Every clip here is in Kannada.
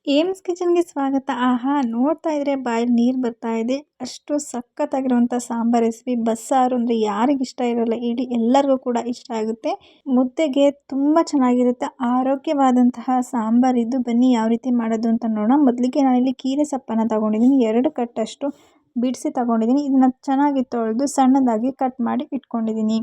ಏಮ್ಸ್ ಕಿಚನ್‌ಗೆ ಸ್ವಾಗತ. ಆಹಾ! ನೋಡ್ತಾ ಇದ್ರೆ ಬಾಯಲ್ಲಿ ನೀರು ಬರ್ತಾ ಇದೆ. ಅಷ್ಟು ಸಖತ್ತಾಗಿರುವಂಥ ಸಾಂಬಾರ್ ರೆಸಿಪಿ. ಬಸ್ಸಾರು ಅಂದರೆ ಯಾರಿಗಿಷ್ಟ ಇರಲ್ಲ ಹೇಳಿ, ಎಲ್ಲರಿಗೂ ಕೂಡ ಇಷ್ಟ ಆಗುತ್ತೆ. ಮುದ್ದೆಗೆ ತುಂಬ ಚೆನ್ನಾಗಿರುತ್ತೆ. ಆರೋಗ್ಯವಾದಂತಹ ಸಾಂಬಾರಿದ್ದು. ಬನ್ನಿ ಯಾವ ರೀತಿ ಮಾಡೋದು ಅಂತ ನೋಡೋಣ. ಮೊದಲಿಗೆ ನಾನಿಲ್ಲಿ ಕೀರೆ ಸೊಪ್ಪನ್ನು ತಗೊಂಡಿದ್ದೀನಿ. 2 ಕಟ್ಟಷ್ಟು ಬಿಡಿಸಿ ತಗೊಂಡಿದ್ದೀನಿ. ಇದನ್ನು ಚೆನ್ನಾಗಿ ತೊಳೆದು ಸಣ್ಣದಾಗಿ ಕಟ್ ಮಾಡಿ ಇಟ್ಕೊಂಡಿದ್ದೀನಿ.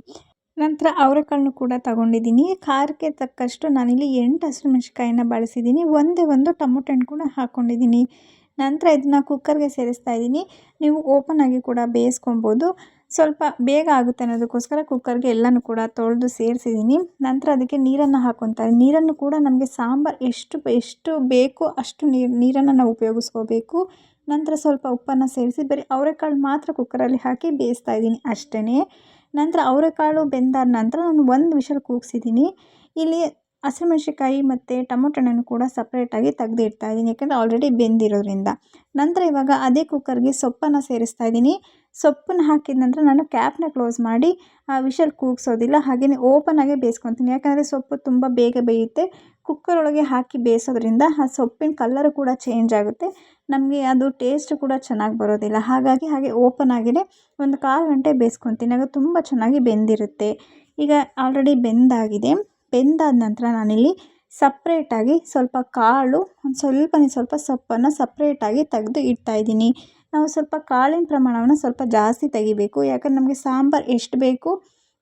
ನಂತರ ಅವರೆಕಾಳನ್ನು ಕೂಡ ತಗೊಂಡಿದ್ದೀನಿ. ಖಾರಕ್ಕೆ ತಕ್ಕಷ್ಟು ನಾನಿಲ್ಲಿ 8 ಹಸಿಮೆಣಸಿನಕಾಯಿನ ಬಳಸಿದ್ದೀನಿ. ಒಂದೇ ಒಂದು ಟೊಮೊಟೊ ಹಣ್ಣು ಕೂಡ ಹಾಕ್ಕೊಂಡಿದ್ದೀನಿ. ನಂತರ ಇದನ್ನು ಕುಕ್ಕರ್ಗೆ ಸೇರಿಸ್ತಾ ಇದ್ದೀನಿ. ನೀವು ಓಪನ್ ಆಗಿ ಕೂಡ ಬೇಯಿಸ್ಕೊಬೋದು. ಸ್ವಲ್ಪ ಬೇಗ ಆಗುತ್ತೆ ಅನ್ನೋದಕ್ಕೋಸ್ಕರ ಕುಕ್ಕರ್ಗೆ ಎಲ್ಲನೂ ಕೂಡ ತೊಳೆದು ಸೇರಿಸಿದ್ದೀನಿ. ನಂತರ ಅದಕ್ಕೆ ನೀರನ್ನು ಹಾಕ್ಕೊತಾ ಇದ್ದೀನಿ. ನೀರನ್ನು ಕೂಡ ನಮಗೆ ಸಾಂಬಾರು ಎಷ್ಟು ಬೇಕೋ ಅಷ್ಟು ನೀರನ್ನು ನಾವು ಉಪಯೋಗಿಸ್ಕೋಬೇಕು. ನಂತರ ಸ್ವಲ್ಪ ಉಪ್ಪನ್ನು ಸೇರಿಸಿ ಬರೀ ಅವರೆಕಾಳು ಮಾತ್ರ ಕುಕ್ಕರಲ್ಲಿ ಹಾಕಿ ಬೇಯಿಸ್ತಾ ಇದ್ದೀನಿ ಅಷ್ಟೇ. ನಂತರ ಅವರೆಕಾಳು ಬೆಂದಾದ ನಂತರ ನಾನು 1 ವಿಷಲ್ ಕೂಗಿಸಿದ್ದೀನಿ. ಇಲ್ಲಿ ಹಸಿಮೆಣಸಿನಕಾಯಿ ಮತ್ತು ಟೊಮೊಟೊ ಹಣ್ಣನ್ನು ಕೂಡ ಸಪ್ರೇಟಾಗಿ ತೆಗೆದು ಇಡ್ತಾ ಇದ್ದೀನಿ, ಯಾಕಂದರೆ ಆಲ್ರೆಡಿ ಬೆಂದಿರೋದ್ರಿಂದ. ನಂತರ ಇವಾಗ ಅದೇ ಕುಕ್ಕರ್ಗೆ ಸೊಪ್ಪನ್ನು ಸೇರಿಸ್ತಾ ಇದ್ದೀನಿ. ಸೊಪ್ಪನ್ನು ಹಾಕಿದ ನಂತರ ನಾನು ಕ್ಯಾಪ್ನ ಕ್ಲೋಸ್ ಮಾಡಿ ವಿಷಲ್ ಕೂಗಿಸೋದಿಲ್ಲ, ಹಾಗೆಯೇ ಓಪನ್ ಆಗೇ ಬೇಯಿಸ್ಕೊತೀನಿ. ಯಾಕಂದರೆ ಸೊಪ್ಪು ತುಂಬ ಬೇಗ ಬೇಯುತ್ತೆ. ಕುಕ್ಕರ್ ಒಳಗೆ ಹಾಕಿ ಬೇಯಿಸೋದ್ರಿಂದ ಆ ಸೊಪ್ಪಿನ ಕಲ್ಲರು ಕೂಡ ಚೇಂಜ್ ಆಗುತ್ತೆ. ನಮಗೆ ಅದು ಟೇಸ್ಟ್ ಕೂಡ ಚೆನ್ನಾಗಿ ಬರೋದಿಲ್ಲ. ಹಾಗೆ ಓಪನ್ ಆಗಿಯೇ ಒಂದು 1/4 ಗಂಟೆ ಬೇಯಿಸ್ಕೊತೀನಿ. ಆಗ ತುಂಬ ಚೆನ್ನಾಗಿ ಬೆಂದಿರುತ್ತೆ. ಈಗ ಆಲ್ರೆಡಿ ಬೆಂದಾಗಿದೆ. ಬೆಂದಾದ ನಂತರ ನಾನಿಲ್ಲಿ ಸಪ್ರೇಟಾಗಿ ಸ್ವಲ್ಪ ಕಾಳು, ಸ್ವಲ್ಪ ಸೊಪ್ಪನ್ನು ಸಪ್ರೇಟಾಗಿ ತೆಗೆದು ಇಡ್ತಾಯಿದ್ದೀನಿ. ನಾವು ಸ್ವಲ್ಪ ಕಾಳಿನ ಪ್ರಮಾಣವನ್ನು ಸ್ವಲ್ಪ ಜಾಸ್ತಿ ತೆಗಿಬೇಕು. ಯಾಕಂದರೆ ನಮಗೆ ಸಾಂಬಾರು ಎಷ್ಟು ಬೇಕು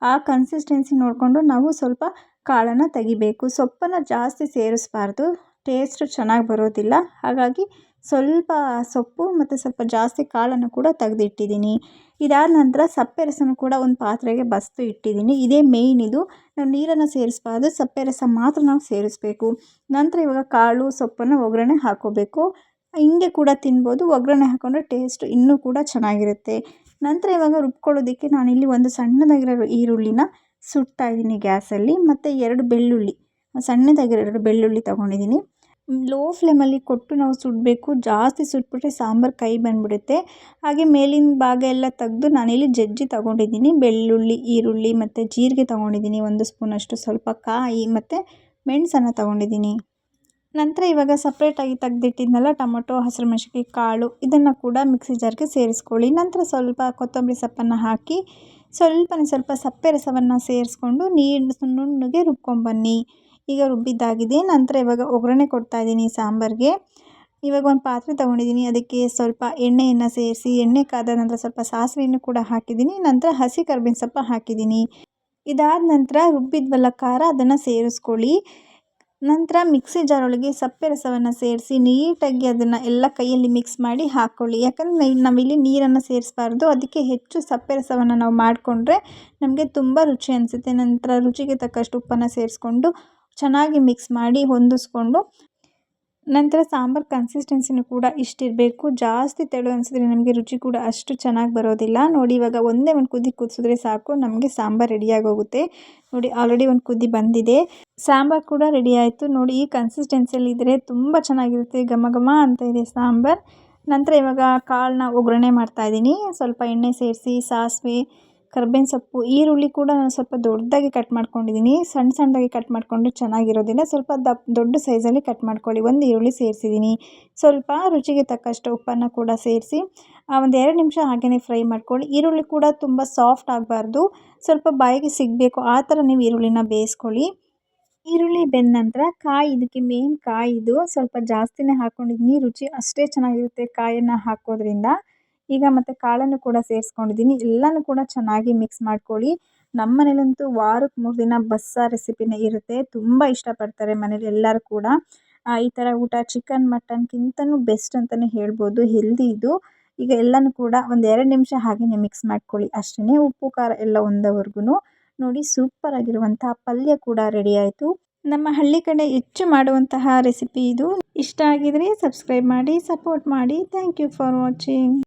ಆ ಕನ್ಸಿಸ್ಟೆನ್ಸಿ ನೋಡಿಕೊಂಡು ನಾವು ಸ್ವಲ್ಪ ಕಾಳನ್ನು ತೆಗಿಬೇಕು. ಸೊಪ್ಪನ್ನು ಜಾಸ್ತಿ ಸೇರಿಸಬಾರ್ದು, ಟೇಸ್ಟ್ ಚೆನ್ನಾಗಿ ಬರೋದಿಲ್ಲ. ಹಾಗಾಗಿ ಸ್ವಲ್ಪ ಸೊಪ್ಪು ಮತ್ತು ಸ್ವಲ್ಪ ಜಾಸ್ತಿ ಕಾಳನ್ನು ಕೂಡ ತೆಗೆದಿಟ್ಟಿದ್ದೀನಿ. ಇದಾದ ನಂತರ ಸಪ್ಪೆ ರಸನೂ ಕೂಡ ಒಂದು ಪಾತ್ರೆಗೆ ಬಸಿದು ಇಟ್ಟಿದ್ದೀನಿ. ಇದೇ ಮೇಯ್ನ್ ಇದು. ನಾವು ನೀರನ್ನು ಸೇರಿಸಬಾರ್ದು, ಸಪ್ಪೆ ರಸ ಮಾತ್ರ ನಾವು ಸೇರಿಸಬೇಕು. ನಂತರ ಇವಾಗ ಕಾಳು ಸೊಪ್ಪನ್ನು ಒಗ್ಗರಣೆ ಹಾಕ್ಕೋಬೇಕು. ಹಿಂಗೆ ಕೂಡ ತಿನ್ಬೋದು, ಒಗ್ಗರಣೆ ಹಾಕ್ಕೊಂಡ್ರೆ ಟೇಸ್ಟ್ ಇನ್ನೂ ಕೂಡ ಚೆನ್ನಾಗಿರುತ್ತೆ. ನಂತರ ಇವಾಗ ರುಬ್ಕೊಳ್ಳೋದಕ್ಕೆ ನಾನಿಲ್ಲಿ ಒಂದು ಸಣ್ಣದಾಗಿರೋ ಈರುಳ್ಳಿನ ಸುಡ್ತಾ ಇದ್ದೀನಿ ಗ್ಯಾಸಲ್ಲಿ, ಮತ್ತು 2 ಬೆಳ್ಳುಳ್ಳಿ, ಸಣ್ಣದಾಗಿರೋ 2 ಬೆಳ್ಳುಳ್ಳಿ ತೊಗೊಂಡಿದ್ದೀನಿ. ಲೋ ಫ್ಲೇಮಲ್ಲಿ ಕೊಟ್ಟು ನಾವು ಸುಡಬೇಕು. ಜಾಸ್ತಿ ಸುಟ್ಬಿಟ್ರೆ ಸಾಂಬಾರು ಕೈ ಬಂದುಬಿಡುತ್ತೆ. ಹಾಗೆ ಮೇಲಿನ ಭಾಗ ಎಲ್ಲ ತೆಗೆದು ನಾನಿಲ್ಲಿ ಜಜ್ಜಿ ತೊಗೊಂಡಿದ್ದೀನಿ. ಬೆಳ್ಳುಳ್ಳಿ, ಈರುಳ್ಳಿ ಮತ್ತು ಜೀರಿಗೆ ತೊಗೊಂಡಿದ್ದೀನಿ 1 ಸ್ಪೂನಷ್ಟು, ಸ್ವಲ್ಪ ಕಾಯಿ ಮತ್ತು ಮೆಣಸನ್ನು ತೊಗೊಂಡಿದ್ದೀನಿ. ನಂತರ ಇವಾಗ ಸಪ್ರೇಟಾಗಿ ತೆಗೆದಿಟ್ಟಿದ್ನಲ್ಲ ಟೊಮೊಟೊ, ಹಸಿಮೆಣಸಿನಕಾಯಿ, ಕಾಳು, ಇದನ್ನು ಕೂಡ ಮಿಕ್ಸಿ ಜಾರ್ಗೆ ಸೇರಿಸ್ಕೊಳ್ಳಿ. ನಂತರ ಸ್ವಲ್ಪ ಕೊತ್ತಂಬರಿ ಸೊಪ್ಪನ್ನು ಹಾಕಿ ಸ್ವಲ್ಪ ಸಪ್ಪೆ ರಸವನ್ನು ಸೇರಿಸ್ಕೊಂಡು ನುಣ್ಣಗೆ ರುಬ್ಕೊಂಬನ್ನಿ. ಈಗ ರುಬ್ಬಿದ್ದಾಗಿದೆ. ನಂತರ ಇವಾಗ ಒಗ್ಗರಣೆ ಕೊಡ್ತಾಯಿದ್ದೀನಿ ಸಾಂಬಾರಿಗೆ. ಇವಾಗ ಒಂದು ಪಾತ್ರೆ ತೊಗೊಂಡಿದ್ದೀನಿ. ಅದಕ್ಕೆ ಸ್ವಲ್ಪ ಎಣ್ಣೆಯನ್ನು ಸೇರಿಸಿ, ಎಣ್ಣೆ ಕಾದ ನಂತರ ಸ್ವಲ್ಪ ಸಾಸಿವೆಯನ್ನು ಕೂಡ ಹಾಕಿದ್ದೀನಿ. ನಂತರ ಹಸಿ ಕರಿಬೇವಿನ ಸೊಪ್ಪು ಹಾಕಿದ್ದೀನಿ. ಇದಾದ ನಂತರ ರುಬ್ಬಿದ್ವಲ್ಲ ಖಾರ, ಅದನ್ನು ಸೇರಿಸ್ಕೊಳ್ಳಿ. ನಂತರ ಮಿಕ್ಸಿ ಜಾರೊಳಗೆ ಸಪ್ಪೆ ರಸವನ್ನು ಸೇರಿಸಿ ನೀಟಾಗಿ ಅದನ್ನು ಎಲ್ಲ ಕೈಯಲ್ಲಿ ಮಿಕ್ಸ್ ಮಾಡಿ ಹಾಕ್ಕೊಳ್ಳಿ. ಯಾಕಂದರೆ ನಾವಿಲ್ಲಿ ನೀರನ್ನು ಸೇರಿಸಬಾರ್ದು, ಅದಕ್ಕೆ ಹೆಚ್ಚು ಸಪ್ಪೆ ರಸವನ್ನು ನಾವು ಮಾಡಿಕೊಂಡ್ರೆ ನಮಗೆ ತುಂಬ ರುಚಿ ಅನಿಸುತ್ತೆ. ನಂತರ ರುಚಿಗೆ ತಕ್ಕಷ್ಟು ಉಪ್ಪನ್ನು ಸೇರಿಸ್ಕೊಂಡು ಚೆನ್ನಾಗಿ ಮಿಕ್ಸ್ ಮಾಡಿ ಹೊಂದಿಸ್ಕೊಂಡು, ನಂತರ ಸಾಂಬಾರು ಕನ್ಸಿಸ್ಟೆನ್ಸಿನೂ ಕೂಡ ಇಷ್ಟಿರಬೇಕು. ಜಾಸ್ತಿ ತೆಳು ಅನಿಸಿದ್ರೆ ನಮಗೆ ರುಚಿ ಕೂಡ ಅಷ್ಟು ಚೆನ್ನಾಗಿ ಬರೋದಿಲ್ಲ. ನೋಡಿ ಇವಾಗ ಒಂದೇ ಒಂದು ಕುದಿ ಕುದಿಸಿದ್ರೆ ಸಾಕು, ನಮಗೆ ಸಾಂಬಾರು ರೆಡಿಯಾಗಿ ಹೋಗುತ್ತೆ. ನೋಡಿ ಆಲ್ರೆಡಿ ಒಂದು ಕುದಿ ಬಂದಿದೆ. ಸಾಂಬಾರು ಕೂಡ ರೆಡಿ ಆಯಿತು. ನೋಡಿ ಈ ಕನ್ಸಿಸ್ಟೆನ್ಸಿಯಲ್ಲಿ ಇದ್ದರೆ ತುಂಬ ಚೆನ್ನಾಗಿರುತ್ತೆ, ಘಮ ಘಮ ಅಂತ ಇದೆ ಸಾಂಬಾರು. ನಂತರ ಇವಾಗ ಕಾಳನ್ನ ಒಗ್ಗರಣೆ ಮಾಡ್ತಾಯಿದ್ದೀನಿ. ಸ್ವಲ್ಪ ಎಣ್ಣೆ ಸೇರಿಸಿ ಸಾಸಿವೆ, ಕರಿಬೇವಿನ ಸೊಪ್ಪು, ಈರುಳ್ಳಿ ಕೂಡ ನಾನು ಸ್ವಲ್ಪ ದೊಡ್ಡದಾಗಿ ಕಟ್ ಮಾಡ್ಕೊಂಡಿದ್ದೀನಿ. ಸಣ್ಣದಾಗಿ ಕಟ್ ಮಾಡಿಕೊಂಡ್ರೆ ಚೆನ್ನಾಗಿರೋದಿಲ್ಲ. ಸ್ವಲ್ಪ ದೊಡ್ಡ ಸೈಜಲ್ಲಿ ಕಟ್ ಮಾಡ್ಕೊಳ್ಳಿ. 1 ಈರುಳ್ಳಿ ಸೇರಿಸಿದ್ದೀನಿ. ಸ್ವಲ್ಪ ರುಚಿಗೆ ತಕ್ಕಷ್ಟು ಉಪ್ಪನ್ನು ಕೂಡ ಸೇರಿಸಿ ಒಂದು 2 ನಿಮಿಷ ಹಾಗೆಯೇ ಫ್ರೈ ಮಾಡ್ಕೊಳ್ಳಿ. ಈರುಳ್ಳಿ ಕೂಡ ತುಂಬ ಸಾಫ್ಟ್ ಆಗಬಾರ್ದು, ಸ್ವಲ್ಪ ಬಾಯಿಗೆ ಸಿಗಬೇಕು, ಆ ಥರ ನೀವು ಈರುಳ್ಳಿನ ಬೇಯಿಸ್ಕೊಳ್ಳಿ. ಈರುಳ್ಳಿ ಬೆಂದ ನಂತರ ಕಾಯಿ, ಇದಕ್ಕೆ ಮೇನ್ ಕಾಯಿ ಇದು, ಸ್ವಲ್ಪ ಜಾಸ್ತಿನೇ ಹಾಕ್ಕೊಂಡಿದ್ದೀನಿ. ರುಚಿ ಅಷ್ಟೇ ಚೆನ್ನಾಗಿರುತ್ತೆ ಕಾಯನ್ನು ಹಾಕೋದ್ರಿಂದ. ಈಗ ಮತ್ತು ಕಾಳನ್ನು ಕೂಡ ಸೇರಿಸ್ಕೊಂಡಿದ್ದೀನಿ. ಎಲ್ಲನೂ ಕೂಡ ಚೆನ್ನಾಗಿ ಮಿಕ್ಸ್ ಮಾಡ್ಕೊಳ್ಳಿ. ನಮ್ಮ ಮನೇಲಂತೂ ವಾರಕ್ಕೆ 3 ದಿನ ಬಸ್ಸಾರು ರೆಸಿಪಿನೇ ಇರುತ್ತೆ. ತುಂಬ ಇಷ್ಟಪಡ್ತಾರೆ ಮನೇಲಿ ಎಲ್ಲರೂ ಕೂಡ. ಈ ಥರ ಊಟ ಚಿಕನ್ ಮಟನ್ಗಿಂತನೂ ಬೆಸ್ಟ್ ಅಂತಲೇ ಹೇಳ್ಬೋದು, ಹೆಲ್ದಿ ಇದು. ಈಗ ಎಲ್ಲನೂ ಕೂಡ ಒಂದು 2 ನಿಮಿಷ ಹಾಗೆಯೇ ಮಿಕ್ಸ್ ಮಾಡ್ಕೊಳ್ಳಿ ಅಷ್ಟೇ. ಉಪ್ಪು ಖಾರ ಎಲ್ಲ ಒಂದವರೆಗೂ. ನೋಡಿ ಸೂಪರ್ ಆಗಿರುವಂತಹ ಪಲ್ಯ ಕೂಡ ರೆಡಿ ಆಯಿತು. ನಮ್ಮ ಹಳ್ಳಿ ಕಡೆ ಹೆಚ್ಚು ಮಾಡುವಂತಹ ರೆಸಿಪಿ ಇದು. ಇಷ್ಟ ಆಗಿದರೆ ಸಬ್ಸ್ಕ್ರೈಬ್ ಮಾಡಿ, ಸಪೋರ್ಟ್ ಮಾಡಿ. Thank you for watching.